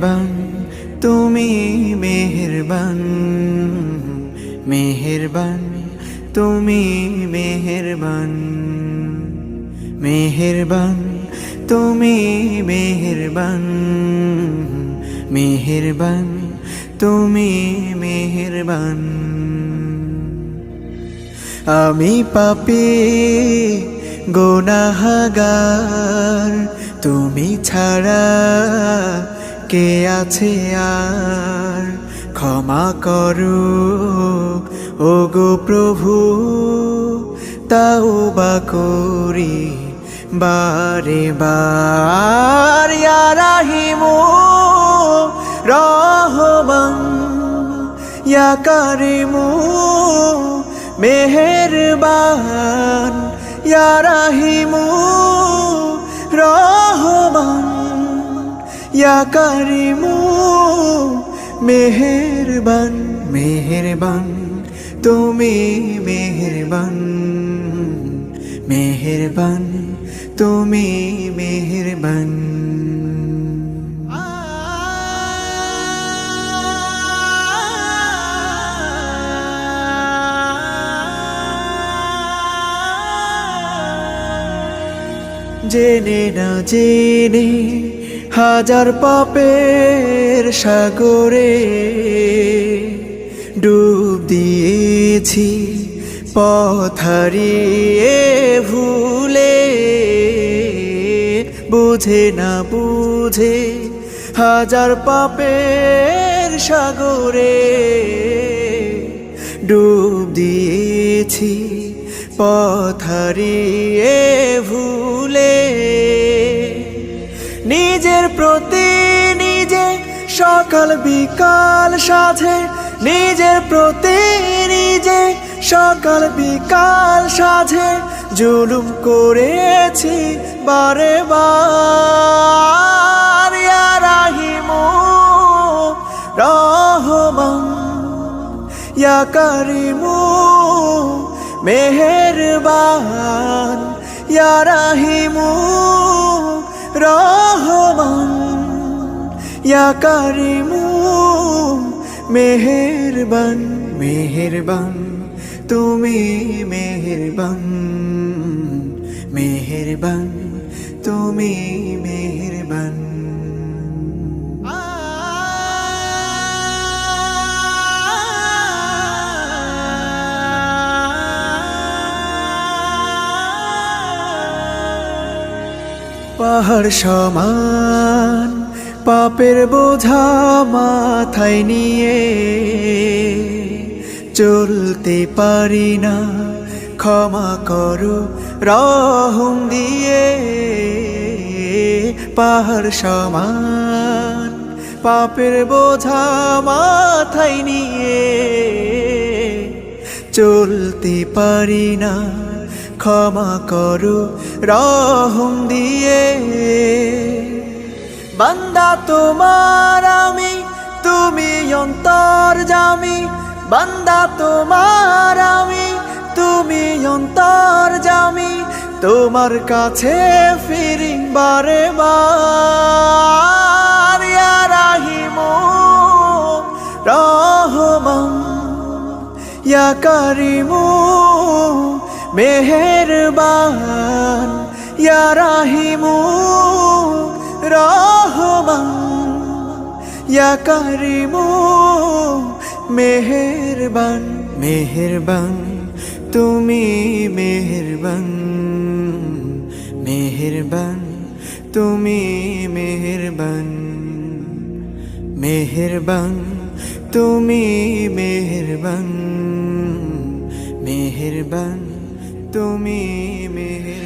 মেহেরবান তুমি মেহেরবান, মেহেরবান তুমি মেহেরবান, মেহেরবান তুমি মেহেরবান, মেহেরবান তুমি মেহেরবান। আমি পাপী গুনাহগার, তুমি ছাড়া কে আছে আর? ক্ষমা করো ওগো প্রভু, তাওবা করি বারে বার। ইয়া রাহিমু রহমান, ইয়া কারিমু মেহেরবান, ইয়া রাহিমু রহমান, ইয়া কারিমু মেহেরবান। মেহেরবান তুমি মেহেরবান, মেহেরবান তুমি মেহেরবান। জেনে না জেনে হাজার পাপের সাগরে ডুব দিয়েছি, পথ হারিয়ে ভুলে। বুঝে না বুঝে হাজার পাপের সাগরে ডুব দিয়েছি, পথ হারিয়ে ভুলে। নিজের প্রতি নিজে সকাল বিকাল সাধে, নিজের প্রতি নিজে সকাল বিকাল সাধে জুলুম করেছি বারে বার। ইয়া রাহিমু রহমান, ইয়া কারিমু মেহেরবান, ইয়া রাহিমু রহমান, ইয়া কারিমু মেহেরবান। মেহেরবান তুমি মেহেরবান, মেহেরবান তুমি মেহেরবান। পাহাড় সমান পাপের বোঝা মাথায় নিয়ে চলতে পারি না, ক্ষমা করো রহম দিয়ে। পাহাড় সমান পাপের বোঝা মাথায় নিয়ে চলতে পারি না, ক্ষমা করো রহম দিয়ে। বান্দা তোমার আমি, তুমি অন্তর্যামী। বান্দা তোমার আমি, তুমি অন্তর্যামী। তোমার কাছে ফিরি বারে বার। ইয়া রাহিমু রহমান, ইয়া কারিমু মেহেরবান, ইয়া রাহিমু রহমান, ইয়া কারিমু মেহেরবান। মেহেরবান তুমি মেহেরবান, মেহেরবান তুমি মেহেরবান, মেহেরবান তুমি মেহেরবান, মেহেরবান তুমি মেহেরবান।